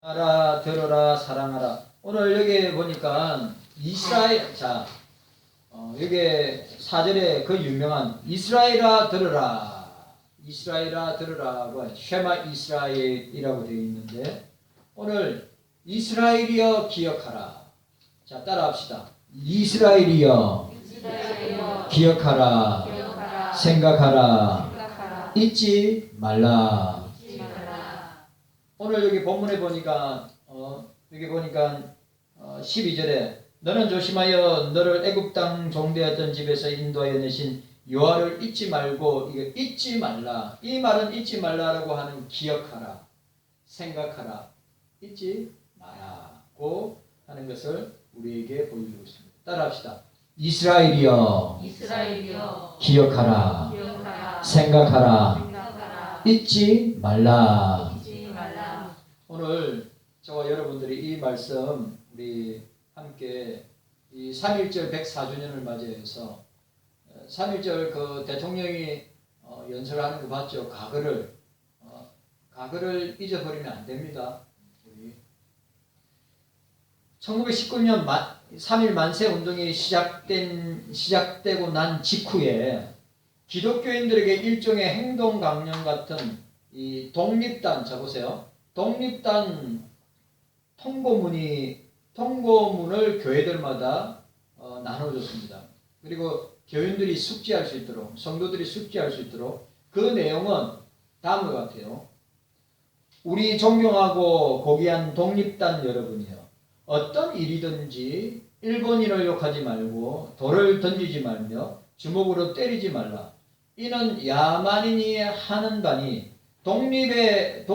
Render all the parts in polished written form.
알아들어라 사랑하라. 오늘 여기 보니까 이스라엘 여기 4절에 그 유명한 이스라엘아 들으라, 이스라엘아 들으라고 쉐마 이스라엘이라고 되어 있는데, 오늘 이스라엘이여 기억하라. 자, 따라합시다. 이스라엘이여 기억하라, 생각하라, 잊지 말라. 오늘 여기 본문에 보니까 여기 보니까 12절에 너는 조심하여 너를 애굽 땅 종되었던 집에서 인도하여 내신 여호와를 잊지 말고, 이게 잊지 말라. 이 말은 잊지 말라라고 하는 기억하라, 생각하라, 잊지 마라고 하는 것을 우리에게 보여주고 있습니다. 따라합시다. 이스라엘이여 기억하라, 생각하라, 잊지 말라. 오늘 저와 여러분들이 이 말씀 우리 가운데 이 3.1절 104주년을 맞이해서 3.1절 그 대통령이 연설하는 거 봤죠. 과거를 잊어버리면 안 됩니다. 우리 1919년 3.1 만세 운동이 시작되고 난 직후에 기독교인들에게 일종의 행동 강령 같은 이 독립단, 자 보세요. 독립단 통고문을 교회들마다 나눠줬습니다. 그리고 교인들이 숙지할 수 있도록, 성도들이 숙지할 수 있도록. 그 내용은 다음과 같아요. 우리 존경하고 고귀한 독립단 여러분이요, 어떤 일이든지 일본인을 욕하지 말고 돌을 던지지 말며 주먹으로 때리지 말라. 이는 야만인이 하는 바니 독립의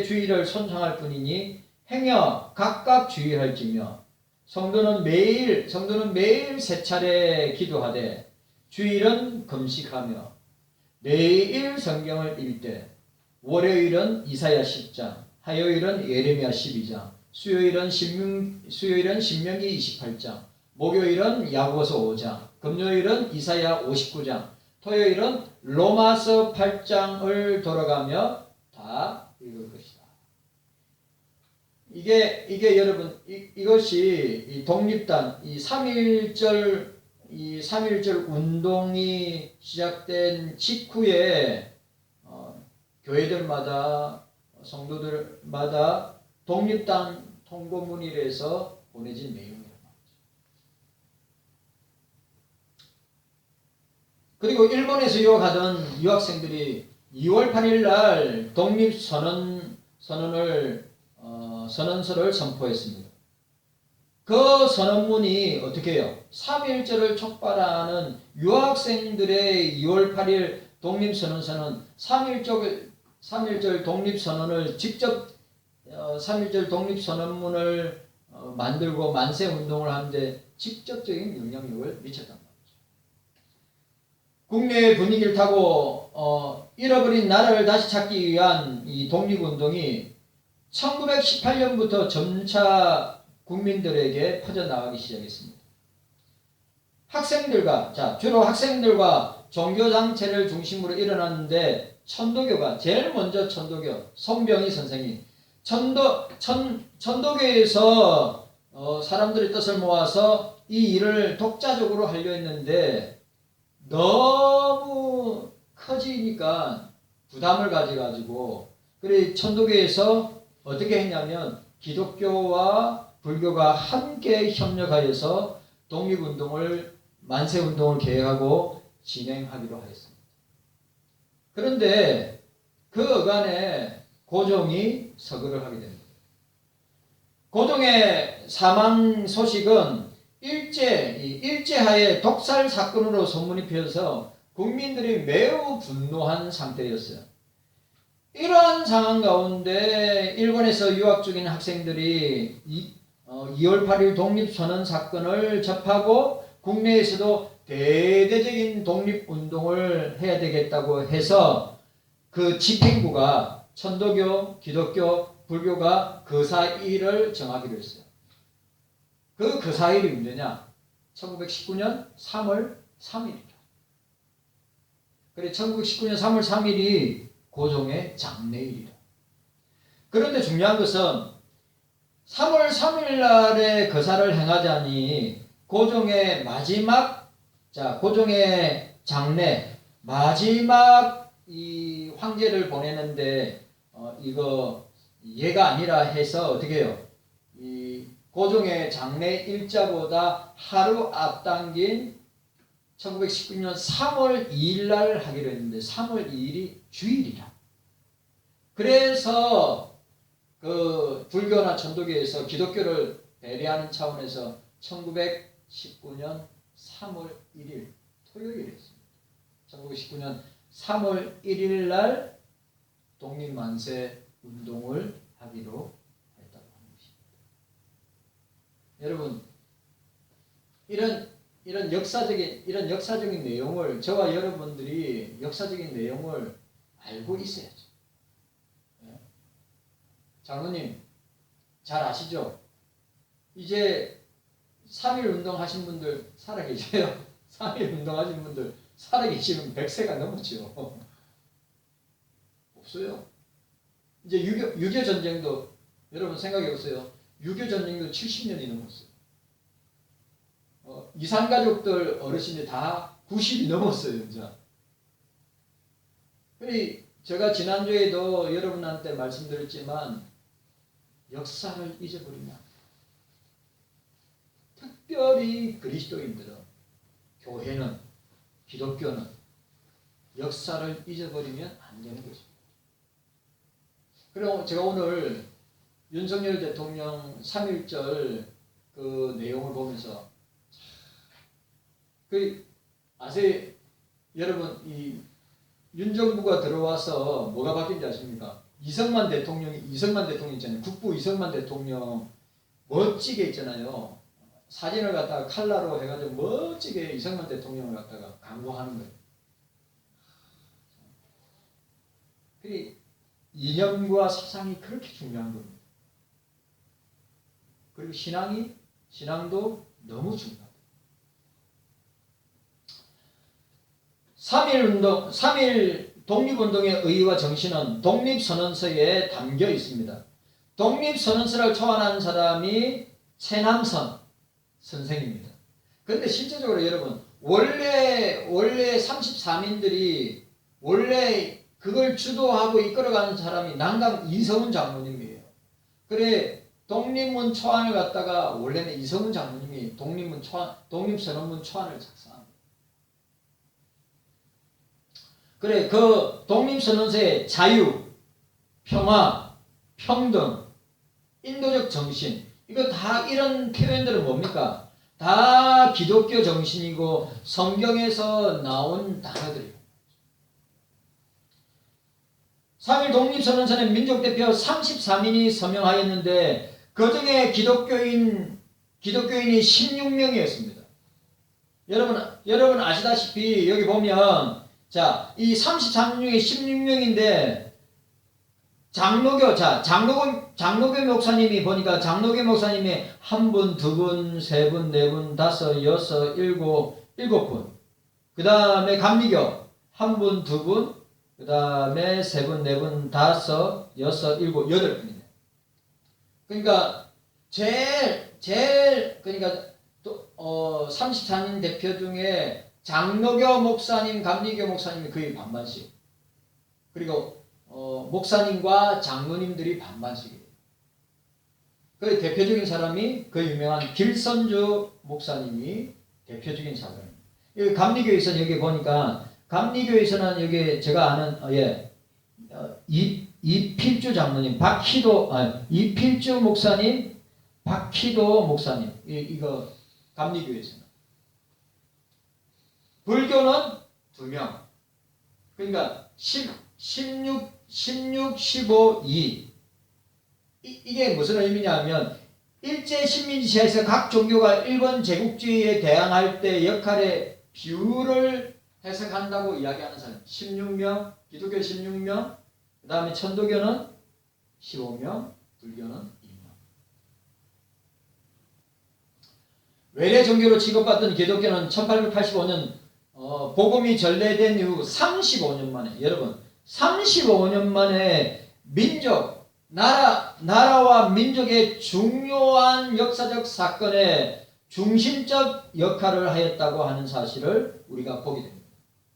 주의를 손상할 뿐이니 행여 각각 주의할지며, 성도는 매일 세 차례 기도하되 주일은 금식하며 매일 성경을 읽되 월요일은 이사야 10장, 화요일은 예레미야 12장, 수요일은 신명기 28장, 목요일은 야고보서 5장, 금요일은 이사야 59장, 토요일은 로마서 8장을 돌아가며 다 읽을 것이다. 이게 여러분, 이것이 이 독립단, 이 3.1절 운동이 시작된 직후에 교회들마다, 성도들마다 독립단 통고문이라서 보내진 내용이에요. 그리고 일본에서 유학하던 유학생들이 2월 8일 날 선언서를 선포했습니다. 그 선언문이 어떻게 해요? 3.1절을 촉발하는 유학생들의 2월 8일 독립선언서는 3.1절 독립선언을 직접 3.1절 독립선언문을 만들고 만세운동을 하는데 직접적인 영향력을 미쳤단 말이에요. 국내의 분위기를 타고 잃어버린 나라를 다시 찾기 위한 이 독립운동이 1918년부터 점차 국민들에게 퍼져나가기 시작했습니다. 주로 학생들과 종교단체를 중심으로 일어났는데, 제일 먼저 천도교 송병희 선생이 천도교에서 사람들의 뜻을 모아서 이 일을 독자적으로 하려 했는데 너무 커지니까 부담을 가져가지고, 그래 천도교에서 어떻게 했냐면 기독교와 불교가 함께 협력하여서 만세운동을 계획하고 진행하기로 하였습니다. 그런데 그 어간에 고종이 서거를 하게 됩니다. 고종의 사망 소식은 일제하에 독살 사건으로 소문이 피어서 국민들이 매우 분노한 상태였어요. 이러한 상황 가운데 일본에서 유학 중인 학생들이 2월 8일 독립선언 사건을 접하고 국내에서도 대대적인 독립운동을 해야 되겠다고 해서 그 집행부가 천도교, 기독교, 불교가 그 사일을 정하기로 했어요. 그 사일이 언제냐? 1919년 3월 3일이죠. 그래 1919년 3월 3일이 고종의 장례일이다. 그런데 중요한 것은 3월 3일 날에 거사를 행하자니 고종의 마지막 고종의 장례 마지막 이 황제를 보내는데 이거 예가 아니라 해서 어떻게 해요? 이 고종의 장례 일자보다 하루 앞당긴 1919년 3월 2일 날 하기로 했는데 3월 2일이 주일이라. 그래서 그 불교나 천도교에서 기독교를 배려하는 차원에서 1919년 3월 1일 토요일이었습니다. 1919년 3월 1일 날 독립만세 운동을 하기로 했다고 하는 것입니다. 여러분, 이런 역사적인 내용을 저와 여러분들이 역사적인 내용을 알고 있어야죠. 장로님 잘 아시죠? 이제 3.1 운동하신 분들 살아계세요? 3.1 운동하신 분들 살아계시면 100세가 넘었죠. 없어요. 이제 6.25 전쟁도 여러분 생각해보세요. 6.25 전쟁도 70년이 넘었어요. 이산가족들 어르신이 다 90이 넘었어요. 이제. 제가 지난주에도 여러분한테 말씀드렸지만 역사를 잊어버리면 특별히 그리스도인들은 교회는 기독교는 역사를 잊어버리면 안 되는 것입니다. 그리고 제가 오늘 윤석열 대통령 3.1절 그 내용을 보면서 아세요? 여러분 이 윤 정부가 들어와서 뭐가 바뀐지 아십니까? 이승만 대통령 있잖아요. 국부 이승만 대통령 멋지게 있잖아요. 사진을 갖다가 칼라로 해가지고 멋지게 이승만 대통령을 갖다가 강조하는 거예요. 이념과 사상이 그렇게 중요한 겁니다. 그리고 신앙도 너무 중요합니다. 3.1 독립운동의 의의와 정신은 독립선언서에 담겨 있습니다. 독립선언서를 초안한 사람이 최남선 선생입니다. 그런데 실제적으로 여러분 원래 33인들이 원래 그걸 주도하고 이끌어가는 사람이 난강 이성훈 장로님이에요. 그래 독립문 초안을 갖다가 원래는 이성훈 장로님이 독립선언문 초안을 작성합니다. 그래 그 독립선언서의 자유, 평화, 평등, 인도적 정신 이거 다 이런 표현들은 뭡니까? 다 기독교 정신이고 성경에서 나온 단어들이에요. 3.1 독립선언서는 민족대표 33인이 서명하였는데 그중에 기독교인이 16명이었습니다. 여러분 아시다시피 여기 보면 이 33명 중에 16명인데 장로교 목사님이 보니까 장로교 목사님이 한 분, 두 분, 세 분, 네 분, 다섯, 여섯, 일곱 분. 그 다음에 감리교 한 분, 두 분, 그 다음에 세 분, 네 분, 다섯, 여섯, 일곱, 여덟 분이네. 그러니까 그러니까 34인 대표 중에 장로교 목사님, 감리교 목사님이 거의 반반씩. 그리고 목사님과 장로님들이 반반씩이에요. 그 대표적인 사람이 그 유명한 길선주 목사님이 대표적인 사람입니다. 여기 감리교에서는 여기 보니까 감리교에서는 여기 제가 아는 이필주 장로님, 이필주 목사님, 박희도 목사님 이거 감리교에서는. 불교는 2명. 그러니까 16, 15, 2. 이게 무슨 의미냐면 일제 식민지시에서 각 종교가 일본 제국주의에 대항할 때 역할의 비율을 해석한다고 이야기하는 사람. 16명, 기독교 16명, 그 다음에 천도교는 15명, 불교는 2명. 외래 종교로 취급받던 기독교는 1885년 복음이 전래된 이후 35년 만에, 여러분 35년 만에 민족 나라와 민족의 중요한 역사적 사건에 중심적 역할을 하였다고 하는 사실을 우리가 보게 됩니다.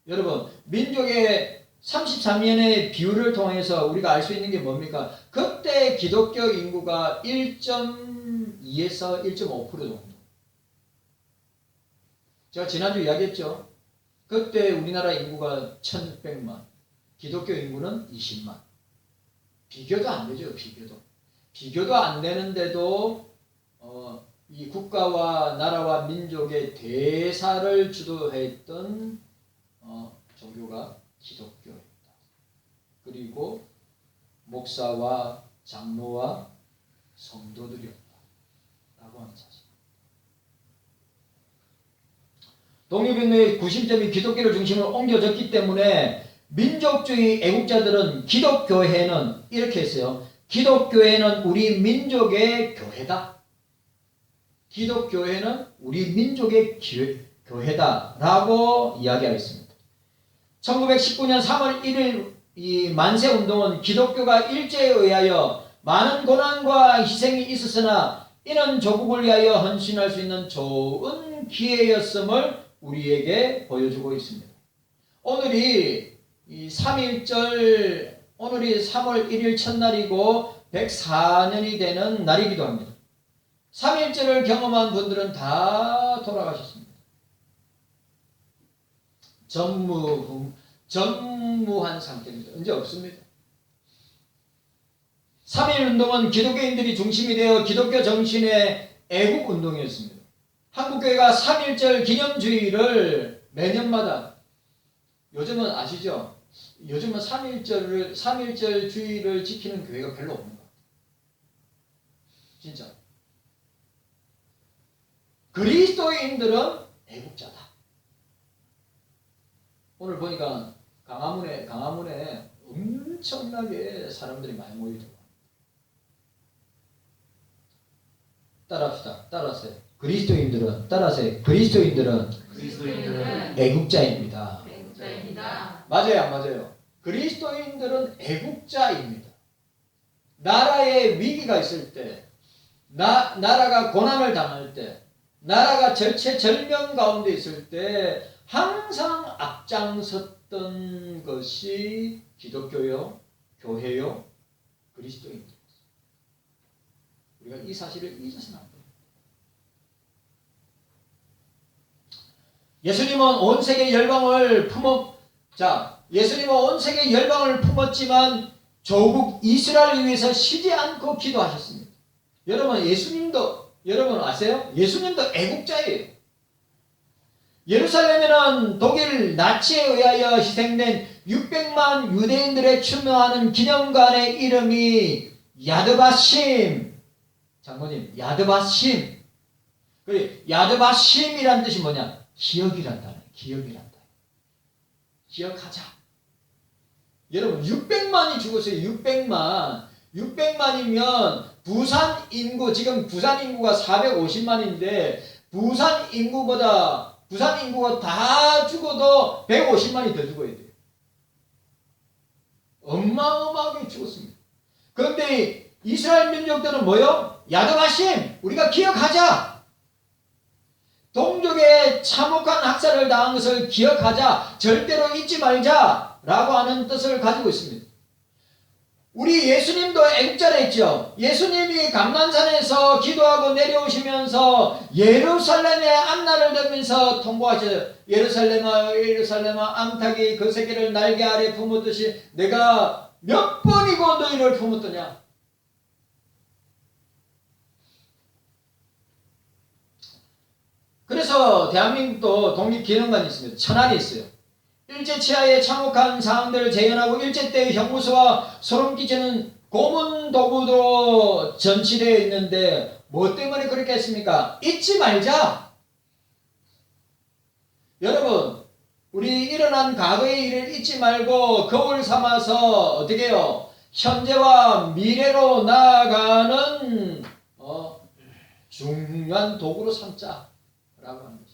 여러분, 민족의 33년의 비율을 통해서 우리가 알 수 있는 게 뭡니까? 그때 기독교 인구가 1.2에서 1.5% 정도. 제가 지난주 이야기했죠. 그때 우리나라 인구가 1600만, 기독교 인구는 20만. 비교도 안 되죠. 비교도 안 되는데도 이 국가와 나라와 민족의 대사를 주도했던 종교가 기독교입니다. 그리고 목사와 장로와 성도들이었다 라고 하는 사실. 독립운동의 구심점이 기독교를 중심으로 옮겨졌기 때문에 민족주의 애국자들은 기독교회는 이렇게 했어요. 기독교회는 우리 민족의 교회다. 기독교회는 우리 민족의 교회다 라고 이야기하였습니다. 1919년 3월 1일 이 만세운동은 기독교가 일제에 의하여 많은 고난과 희생이 있었으나 이는 조국을 위하여 헌신할 수 있는 좋은 기회였음을 우리에게 보여주고 있습니다. 오늘이 3.1절, 오늘이 3월 1일 첫날이고 104년이 되는 날이기도 합니다. 3.1절을 경험한 분들은 다 돌아가셨습니다. 전무한 상태입니다. 이제 없습니다. 3.1운동은 기독교인들이 중심이 되어 기독교 정신의 애국운동이었습니다. 한국교회가 3.1절 기념주의를 매년마다, 요즘은 아시죠? 요즘은 3.1절 주의를 지키는 교회가 별로 없는 것 같아요. 진짜. 그리스도인들은 애국자다. 오늘 보니까 강화문에 엄청나게 사람들이 많이 모이더라고요. 따라합시다. 따라하세요. 그리스도인들은 애국자입니다. 맞아요, 안 맞아요? 그리스도인들은 애국자입니다. 나라에 위기가 있을 때, 나라가 고난을 당할 때, 나라가 절체절명 가운데 있을 때 항상 앞장섰던 것이 기독교요, 교회요, 그리스도인들입니다. 우리가 이 사실을 잊어서는 안 됩니다. 예수님은 온 세계 열방을 예수님은 온 세계 열방을 품었지만 조국 이스라엘을 위해서 쉬지 않고 기도하셨습니다. 여러분 아세요? 예수님도 애국자예요. 예루살렘에는 독일 나치에 의하여 희생된 600만 유대인들의 추모하는 기념관의 이름이 야드바심. 장모님, 야드바심. 야드바심이란 뜻이 뭐냐? 기억이란다. 기억하자. 여러분, 600만이 죽었어요. 600만이면 부산 인구가 450만인데 부산 인구가 다 죽어도 150만이 더 죽어야 돼요. 어마어마하게 죽었습니다. 그런데 이스라엘 민족들은 뭐요? 야드바심, 우리가 기억하자. 동족의 참혹한 학살을 당한 것을 기억하자. 절대로 잊지 말자 라고 하는 뜻을 가지고 있습니다. 우리 예수님도 애국자라 했죠. 예수님이 감난산에서 기도하고 내려오시면서 예루살렘의 앞날을 들면서 통보하셔요. 예루살렘아 암탉이 그 새끼를 날개 아래 품었듯이 내가 몇 번이고 너희를 품었더냐. 그래서 대한민국도 독립기념관이 있습니다. 천안에 있어요. 일제치하의 참혹한 상황들을 재현하고 일제 때의 형무소와 소름 끼치는 고문 도구도 전시되어 있는데 뭐 때문에 그렇게 했습니까? 잊지 말자. 여러분, 우리 일어난 과거의 일을 잊지 말고 거울 삼아서 어떻게 해요? 현재와 미래로 나아가는 중요한 도구로 삼자라고 하는 거죠.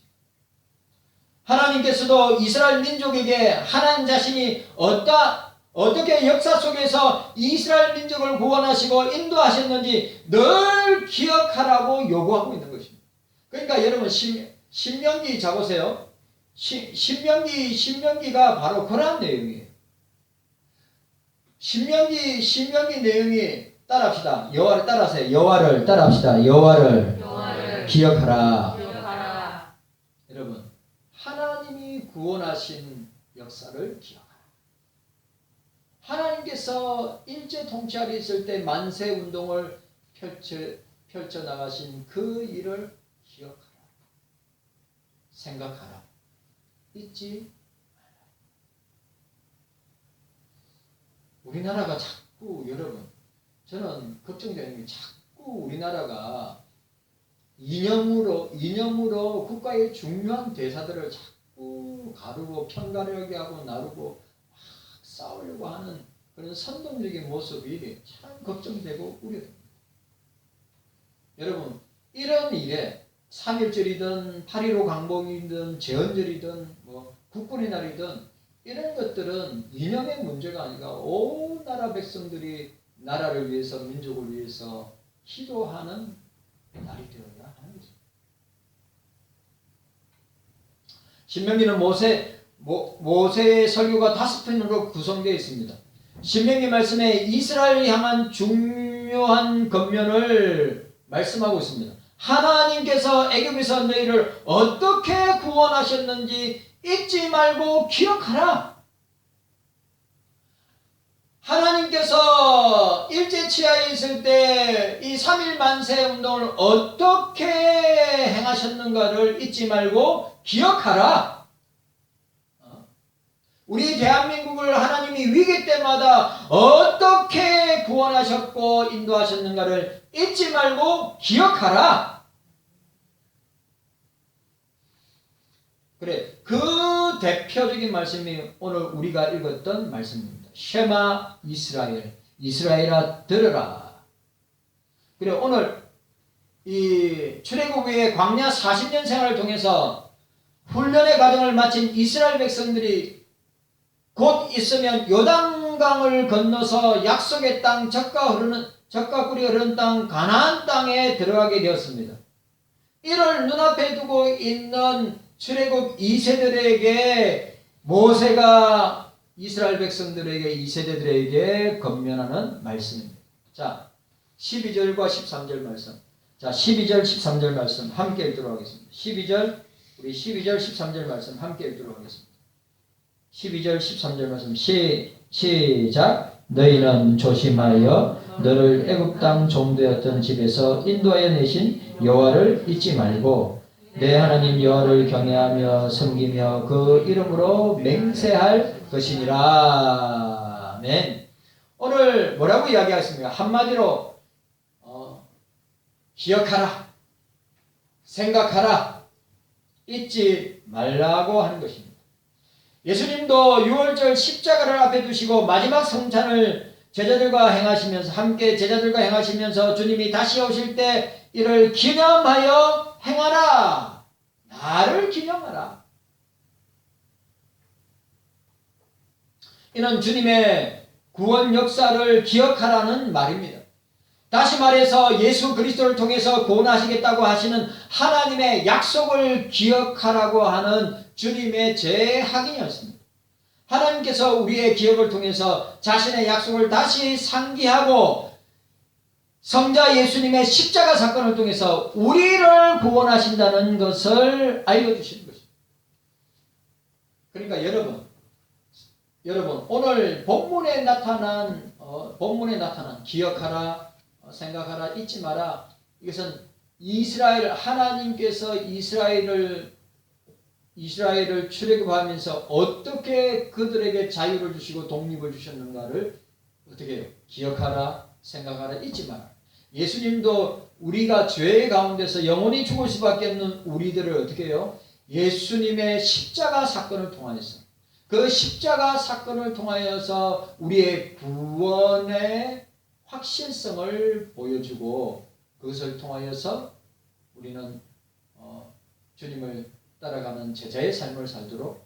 하나님께서도 이스라엘 민족에게 하나님 자신이 어떻게 역사 속에서 이스라엘 민족을 구원하시고 인도하셨는지 늘 기억하라고 요구하고 있는 것입니다. 그러니까 여러분 신명기 잡으세요. 신명기가 바로 그런 내용이에요. 신명기 내용이 따라합시다. 여호와를 따라하세요. 여호와를 따라합시다. 여호와를 기억하라. 여러분, 하나님이 구원하신 역사를 기억하라. 하나님께서 일제 통치하에 있을 때 만세 운동을 펼쳐 나가신 그 일을 기억하라. 생각하라. 잊지 말라. 우리나라가 자꾸 여러분, 저는 걱정되는 게 자꾸 우리나라가 이념으로 국가의 중요한 대사들을 자꾸 가르고 편가르게 하고 나르고 막 싸우려고 하는 그런 선동적인 모습이 참 걱정되고 우려됩니다. 여러분, 이런 일에 3.1절이든 8.15 강복이든 제헌절이든 뭐 국군의 날이든 이런 것들은 이념의 문제가 아니라 온 나라 백성들이 나라를 위해서 민족을 위해서 기도하는 날이 되어야 하는 것입니다. 신명기는 모세의 설교가 5편으로 구성되어 있습니다. 신명기 말씀에 이스라엘을 향한 중요한 권면을 말씀하고 있습니다. 하나님께서 애굽에서 너희를 어떻게 구원하셨는지 잊지 말고 기억하라. 하나님께서 일제치하에 있을 때 이 3.1 만세 운동을 어떻게 행하셨는가를 잊지 말고 기억하라. 우리 대한민국을 하나님이 위기 때마다 어떻게 구원하셨고 인도하셨는가를 잊지 말고 기억하라. 그래, 그 대표적인 말씀이 오늘 우리가 읽었던 말씀입니다. 쉐마 이스라엘, 이스라엘아 들으라. 그래, 오늘 이 출애굽 후에 광야 40년 생활을 통해서 훈련의 과정을 마친 이스라엘 백성들이 곧 있으면 요단강을 건너서 약속의 땅, 젖과 꿀이 흐르는 땅 가나안 땅에 들어가게 되었습니다. 이를 눈앞에 두고 있는 출애굽 2세들에게 모세가 이스라엘 백성들에게 2세대들에게 권면하는 말씀입니다. 자, 12절과 13절 말씀. 자, 12절 13절 말씀 함께 읽도록 하겠습니다. 12절 13절 말씀 함께 읽도록 하겠습니다. 12절 13절 말씀 시작. 너희는 조심하여 너를 애굽 땅 종되었던 집에서 인도하여 내신 여호와를 잊지 말고 내 하나님 여호와를 경외하며 섬기며 그 이름으로 맹세할 것이니라. 아멘. 오늘 뭐라고 이야기하겠습니까? 한마디로 기억하라, 생각하라, 잊지 말라고 하는 것입니다. 예수님도 6월절 십자가를 앞에 두시고 마지막 성찬을 함께 제자들과 행하시면서 주님이 다시 오실 때 이를 기념하여 행하라. 나를 기념하라. 이는 주님의 구원 역사를 기억하라는 말입니다. 다시 말해서 예수 그리스도를 통해서 구원하시겠다고 하시는 하나님의 약속을 기억하라고 하는 주님의 재확인이었습니다. 하나님께서 우리의 기억을 통해서 자신의 약속을 다시 상기하고 성자 예수님의 십자가 사건을 통해서 우리를 구원하신다는 것을 알려주시는 것입니다. 그러니까 여러분 오늘 본문에 나타난 기억하라, 생각하라, 잊지 마라. 이것은 하나님께서 이스라엘을 출애굽하면서 어떻게 그들에게 자유를 주시고 독립을 주셨는가를 어떻게 해요? 기억하라, 생각하라, 잊지 마라. 예수님도 우리가 죄 가운데서 영원히 죽을 수밖에 없는 우리들을 어떻게 해요? 예수님의 십자가 사건을 통하여서 그 십자가 사건을 통하여서 우리의 구원의 확실성을 보여주고 그것을 통하여서 우리는 주님을 따라가는 제자의 삶을 살도록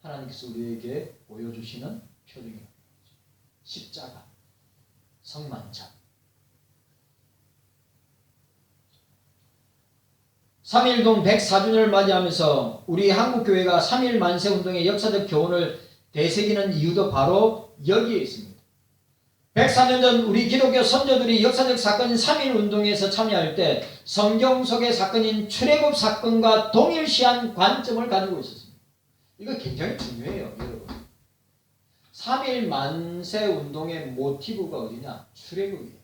하나님께서 우리에게 보여주시는 표징입니다. 십자가, 성만찬. 3.1운동 104주년을 맞이하면서 우리 한국교회가 3.1 만세운동의 역사적 교훈을 되새기는 이유도 바로 여기에 있습니다. 104년 전 우리 기독교 선조들이 역사적 사건인 3.1운동에서 참여할 때 성경 속의 사건인 출애굽 사건과 동일시한 관점을 가지고 있었습니다. 이거 굉장히 중요해요, 여러분. 3.1 만세운동의 모티브가 어디냐? 출애굽이에요.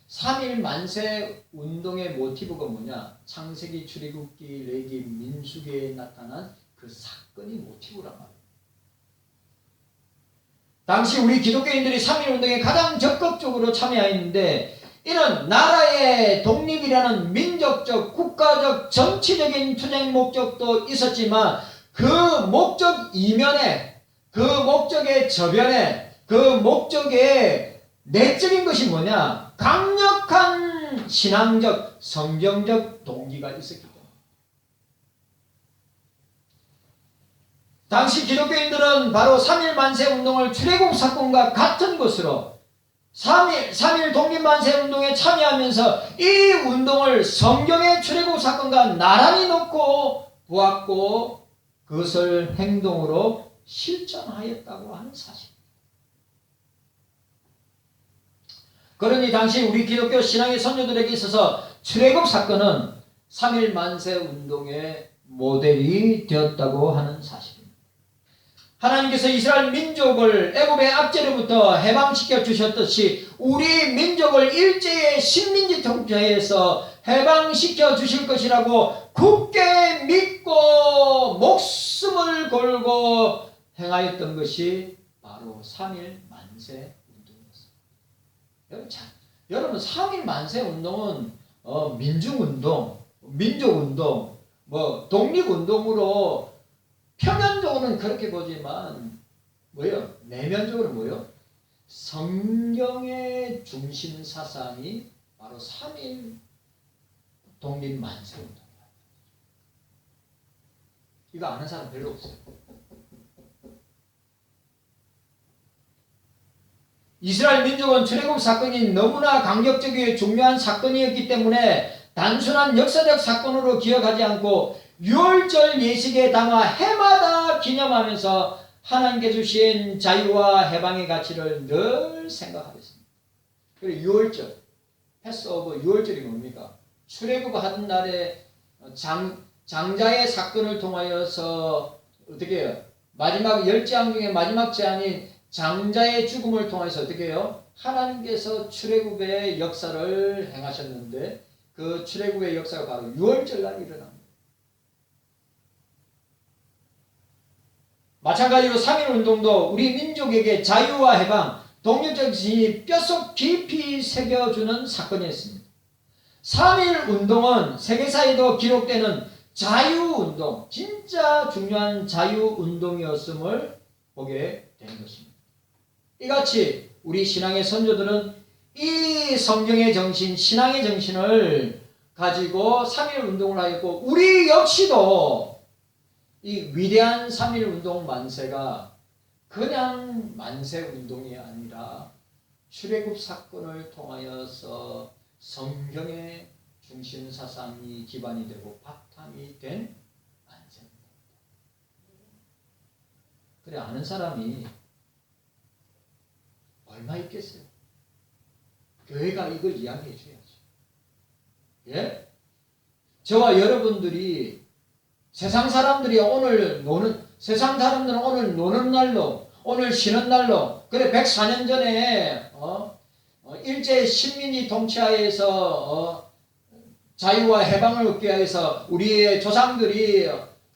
3.1 만세 운동의 모티브가 뭐냐? 창세기, 출애굽기, 레위기, 민수기에 나타난 그 사건이 모티브란 말이에요. 당시 우리 기독교인들이 3.1 운동에 가장 적극적으로 참여했는데 이는 나라의 독립이라는 민족적, 국가적, 정치적인 투쟁 목적도 있었지만 그 목적 이면에, 그 목적의 저변에, 그 목적의 내적인 것이 뭐냐? 강력한 신앙적, 성경적 동기가 있었기 때문에. 당시 기독교인들은 바로 3.1 만세 운동을 출애굽 사건과 같은 것으로 3.1 독립 만세 운동에 참여하면서 이 운동을 성경의 출애굽 사건과 나란히 놓고 보았고 그것을 행동으로 실천하였다고 하는 사실. 그러니 당시 우리 기독교 신앙의 선조들에게 있어서 출애굽 사건은 3.1 만세 운동의 모델이 되었다고 하는 사실입니다. 하나님께서 이스라엘 민족을 애굽의 압제로부터 해방시켜 주셨듯이 우리 민족을 일제의 식민지 통치에서 해방시켜 주실 것이라고 굳게 믿고 목숨을 걸고 행하였던 것이 바로 3.1 만세 여러분 3.1 만세 운동은 민중운동, 민족운동, 독립운동으로 표면적으로는 그렇게 보지만 뭐예요? 내면적으로 뭐예요? 성경의 중심 사상이 바로 3.1 독립 만세 운동이다. 이거 아는 사람 별로 없어요. 이스라엘 민족은 출애굽 사건이 너무나 강격적이고 중요한 사건이었기 때문에 단순한 역사적 사건으로 기억하지 않고 유월절 예식에 담아 해마다 기념하면서 하나님께 주신 자유와 해방의 가치를 늘 생각하겠습니다. 그리고 유월절, 패스오버 유월절이 뭡니까? 출애굽하는 날에 장자의 사건을 통하여서 어떻게 해요? 마지막 10재앙 중에 마지막 재앙인 장자의 죽음을 통해서 어떻게 해요? 하나님께서 출애굽의 역사를 행하셨는데 그 출애굽의 역사가 바로 유월절날 일어납니다. 마찬가지로 3.1 운동도 우리 민족에게 자유와 해방, 독립적 진이 뼛속 깊이 새겨주는 사건이었습니다. 3.1 운동은 세계사에도 기록되는 자유운동, 진짜 중요한 자유운동이었음을 보게 되는 것입니다. 이같이 우리 신앙의 선조들은 이 성경의 정신, 신앙의 정신을 가지고 3.1 운동을 하였고 우리 역시도 이 위대한 3.1 운동 만세가 그냥 만세 운동이 아니라 출애굽 사건을 통하여서 성경의 중심 사상이 기반이 되고 바탕이 된 만세입니다. 그래 아는 사람이 얼마 있겠어요? 교회가 이걸 이야기해 줘야죠. 예? 저와 여러분들이 세상 사람들은 오늘 노는 날로, 오늘 쉬는 날로, 그래 104년 전에 일제 식민지 통치하에서 자유와 해방을 얻기 위해서 우리의 조상들이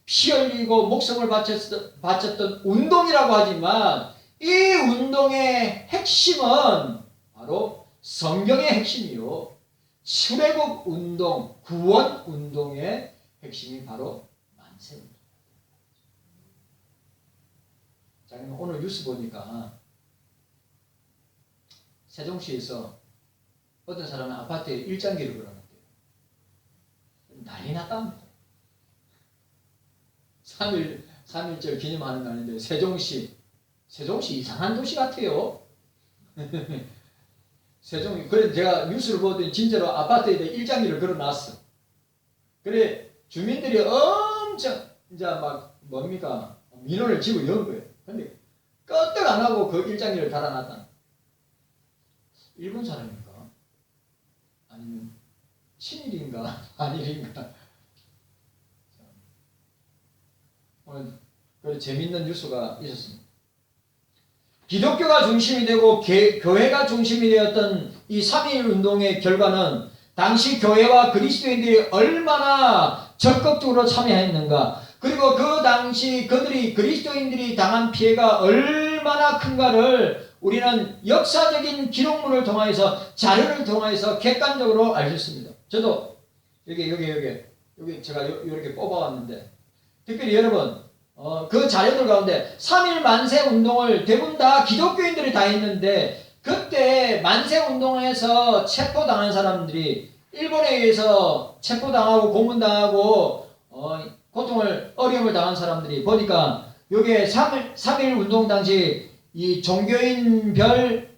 피 흘리고 목숨을 바쳤던 운동이라고 하지만 이 운동의 핵심은 바로 성경의 핵심이요. 출애굽 운동, 구원 운동의 핵심이 바로 만세 운동. 자, 그럼 오늘 뉴스 보니까 세종시에서 어떤 사람은 아파트에 일장기를 걸어놨대요. 난리 났답니다. 3.1절 기념하는 날인데 세종시 세종시 이상한 도시 같아요. 세종이 그래 제가 뉴스를 보더니 진짜로 아파트에다 일장기를 걸어놨어. 그래 주민들이 엄청 이제 막 뭡니까 민원을 지고 연 거예요. 근데 끄떡 안 하고 그 일장기를 달아놨다. 일본 사람인가? 아니면 친일인가? 아닐인가? 오늘 그 재밌는 뉴스가 있었습니다. 기독교가 중심이 되고 교회가 중심이 되었던 이 3.1운동의 결과는 당시 교회와 그리스도인들이 얼마나 적극적으로 참여했는가, 그리고 그 당시 그리스도인들이 당한 피해가 얼마나 큰가를 우리는 역사적인 기록물을 통해서, 자료를 통해서 객관적으로 알 수 있습니다. 저도 여기 제가 이렇게 뽑아왔는데, 특별히 여러분 그 자료들 가운데 3.1 만세 운동을 대부분 다 기독교인들이 다 했는데, 그때 만세 운동에서 체포당한 사람들이, 일본에 의해서 체포당하고 고문당하고 고통을 어려움을 당한 사람들이 보니까 여기에 3.1 운동 당시 이 종교인별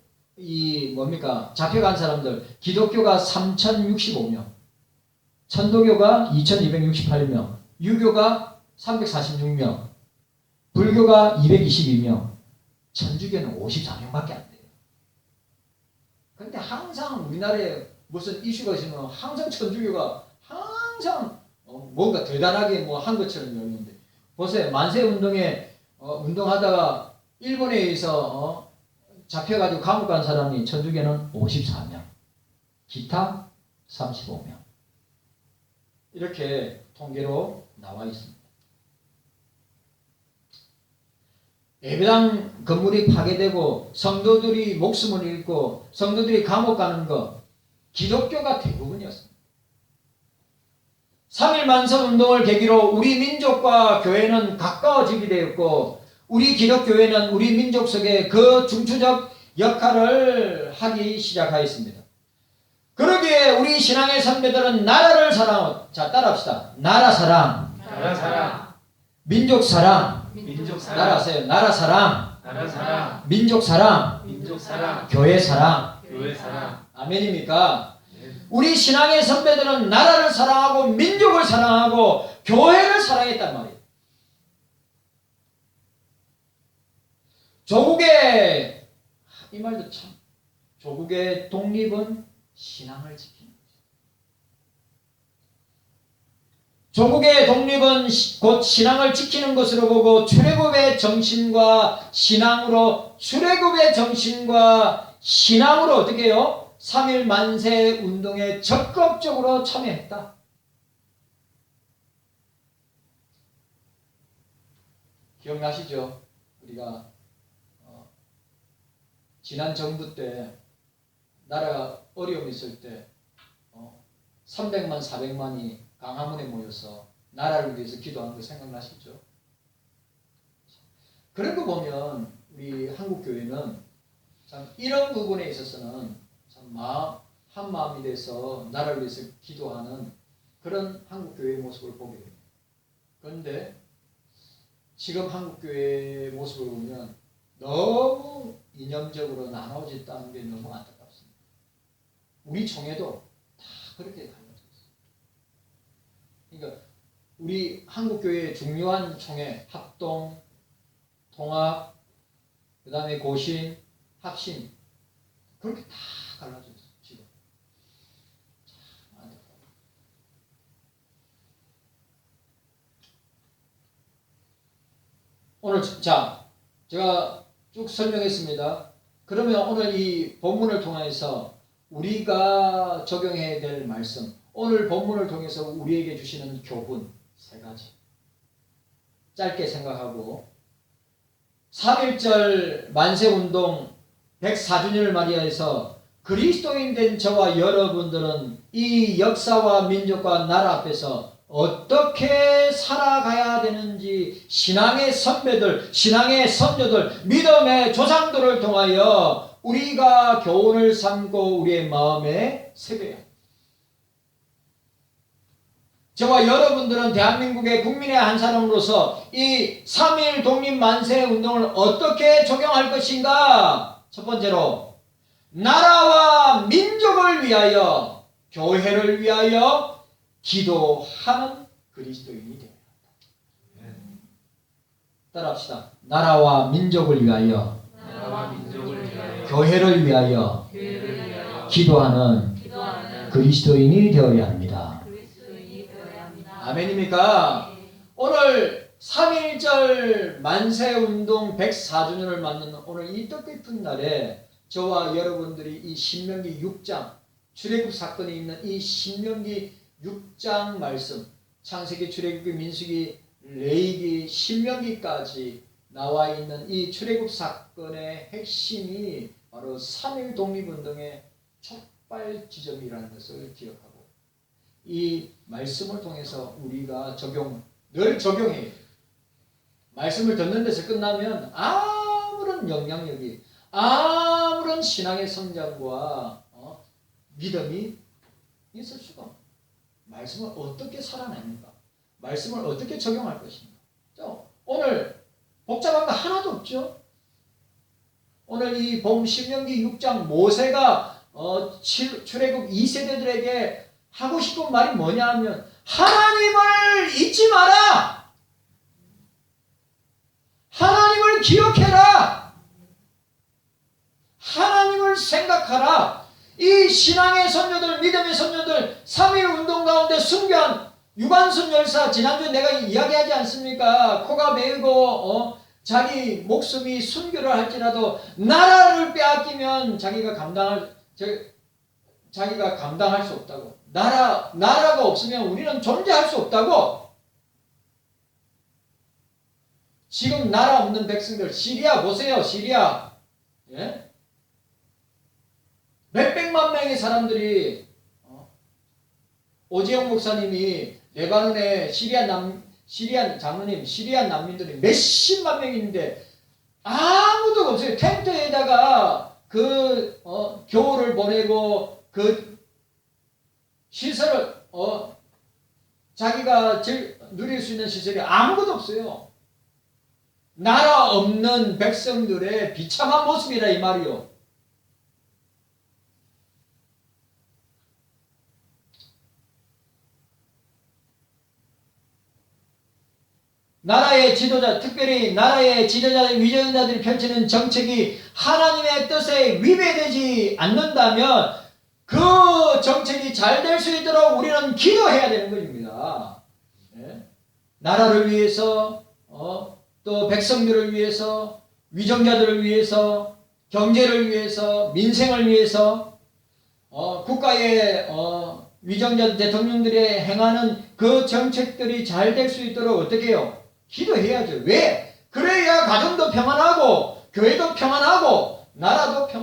잡혀간 사람들, 기독교가 3,065명, 천도교가 2,268명, 유교가 346명, 불교가 222명, 천주교는 54명밖에 안 돼요. 그런데 항상 우리나라에 무슨 이슈가 있으면 항상 천주교가 항상 뭔가 대단하게 한 것처럼 여기는데, 보세요. 만세 운동에 운동하다가 일본에 의해서 잡혀가지고 감옥 간 사람이 천주교는 54명, 기타 35명. 이렇게 통계로 나와 있습니다. 예배당 건물이 파괴되고 성도들이 목숨을 잃고 성도들이 감옥 가는 것, 기독교가 대부분이었습니다. 3.1 만세운동을 계기로 우리 민족과 교회는 가까워지게 되었고, 우리 기독교회는 우리 민족 속에 그 중추적 역할을 하기 시작하였습니다. 그러기에 우리 신앙의 선배들은 나라를 사랑하고, 자 따라합시다. 나라 사랑, 나라 사랑, 민족 사랑, 민족 사랑, 따라하세요. 나라 사랑, 나라 사랑, 민족 사랑, 민족 사랑, 교회 사랑. 교회 사랑. 아멘입니까? 네. 우리 신앙의 선배들은 나라를 사랑하고 민족을 사랑하고 교회를 사랑했단 말이에요. 조국의, 이 말도 참, 조국의 독립은 신앙을 지키는 거죠. 조국의 독립은 곧 신앙을 지키는 것으로 보고, 출애굽의 정신과 신앙으로 어떻게 해요? 3.1 만세 운동에 적극적으로 참여했다. 기억나시죠? 우리가 지난 정부 때 나라가 어려움이 있을 때 300만 400만이 강화문에 모여서 나라를 위해서 기도한 거 생각나시죠? 그런 거 보면 우리 한국교회는 참 이런 부분에 있어서는 참 한 마음이 돼서 나라를 위해서 기도하는 그런 한국교회의 모습을 보게 됩니다. 그런데 지금 한국교회의 모습을 보면 너무 이념적으로 나눠졌다는 게 너무 안타깝습니다. 우리 총회도 다 그렇게 갈라져 있어요. 그러니까 우리 한국교회의 중요한 총회, 합동, 통합, 그 다음에 고신, 합신, 그렇게 다 갈라져 있어요. 지금 참 안타까워요. 오늘 제가 쭉 설명했습니다. 그러면 오늘 이 본문을 통해서 우리가 적용해야 될 말씀, 오늘 본문을 통해서 우리에게 주시는 교훈 3가지 짧게 생각하고, 3.1절 만세운동 104주년을 맞이해서 그리스도인 된 저와 여러분들은 이 역사와 민족과 나라 앞에서 어떻게 살아가야 되는지 신앙의 선배들, 신앙의 선조들, 믿음의 조상들을 통하여 우리가 교훈을 삼고 우리의 마음에 새겨야 합니다. 저와 여러분들은 대한민국의 국민의 한 사람으로서 이 3.1 독립만세 운동을 어떻게 적용할 것인가? 첫 번째로 나라와 민족을 위하여, 교회를 위하여 기도하는 그리스도인이 되어야 한다. 따라합시다. 나라와 민족을 위하여, 나라와 민족을 위하여 교회를 위하여 교회를 위하여 기도하는 기도하는 그리스도인이 되어야 합니다. 그리스도인이 되어야 합니다. 아멘입니까? 오늘 3.1절 만세운동 104주년을 맞는 오늘 이 뜻깊은 날에 저와 여러분들이 이 신명기 6장 출애굽 사건이 있는 이 신명기 6장 말씀, 창세기, 출애굽기, 민수기, 레위기, 신명기까지 나와 있는 이 출애굽 사건의 핵심이 바로 3.1 독립운동의 촉발 지점이라는 것을 기억하고 이 말씀을 통해서 우리가 늘 적용해야 돼요. 말씀을 듣는 데서 끝나면 아무런 영향력이, 아무런 신앙의 성장과 믿음이 있을 수가 없어요. 말씀을 어떻게 살아내는가? 말씀을 어떻게 적용할 것인가? 오늘 복잡한 거 하나도 없죠? 오늘 이 봄 신명기 6장 모세가 출애굽 2세대들에게 하고 싶은 말이 뭐냐 하면 하나님을 잊지 마라! 하나님을 기억해라! 하나님을 생각하라! 이 신앙의 선조들, 믿음의 선조들, 3.1 운동 가운데 순교한 유관순 열사, 지난주에 내가 이야기하지 않습니까? 코가 메이고 자기 목숨이 순교를 할지라도 나라를 빼앗기면 자기가 감당할 수 없다고. 나라가 없으면 우리는 존재할 수 없다고. 지금 나라 없는 백성들, 시리아 보세요. 시리아. 예? 몇백만 명의 사람들이 오재영 목사님이 레바논의 시리안 장로님, 시리안 난민들이 몇십만 명이 있는데 아무도 없어요. 텐트에다가 겨울을 보내고 그 시설을 자기가 누릴 수 있는 시설이 아무것도 없어요. 나라 없는 백성들의 비참한 모습이라 이 말이요. 나라의 지도자, 특별히 나라의 지도자, 위정자들이 펼치는 정책이 하나님의 뜻에 위배되지 않는다면 그 정책이 잘 될 수 있도록 우리는 기도해야 되는 것입니다. 네? 나라를 위해서, 또 백성들을 위해서, 위정자들을 위해서, 경제를 위해서, 민생을 위해서, 국가의 위정자 대통령들이 행하는 그 정책들이 잘 될 수 있도록 어떻게 해요? 기도해야죠. 왜? 그래야 가정도 평안하고 교회도 평안하고 나라도 평안하고